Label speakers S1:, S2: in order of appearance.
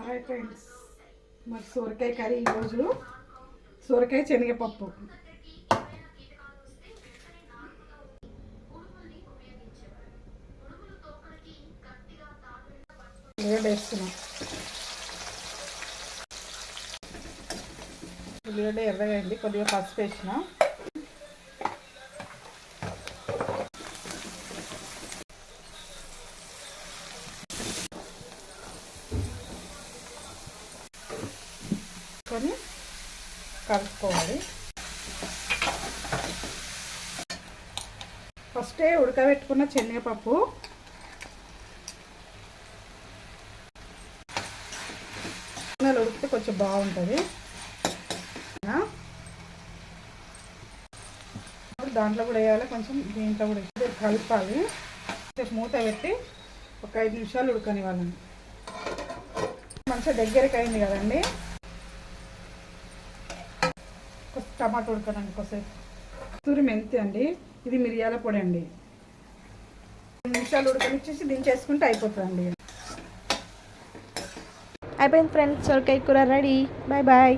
S1: Hi friends, మరి సొరకాయ curry ఈరోజు సొరకాయ శనగపప్పు. ఉల్లిగడ్డ వేస్తున్నాం. ఉల్లిగడ్డ ఎర్రగా అయింది, కొద్దిగా పసుపు వేసిన. కలుపుకోవాలి. ఫస్టే ఉడకబెట్టుకున్న శనగపప్పు ఉడికితే కొంచెం బాగుంటుంది. దాంట్లో కూడా వేయాలి, కొంచెం దీంట్లో కూడా కలపాలి. మూత పెట్టి ఒక 5 నిమిషాలు ఉడకనివ్వాలండి. మంచిగా దగ్గరికి అయింది కదండి. టమాటో ఉడకడానికి కొద్దిసేపు కస్తూరి మెంతి అండి, ఇది మిరియాల పొడి అండి. 2 నిమిషాలు ఉడకనిచ్చేసి దించేసుకుంటే అయిపోతుందండి.
S2: అయిపోయింది ఫ్రెండ్స్, సొరకాయ కూర రెడీ. Bye bye.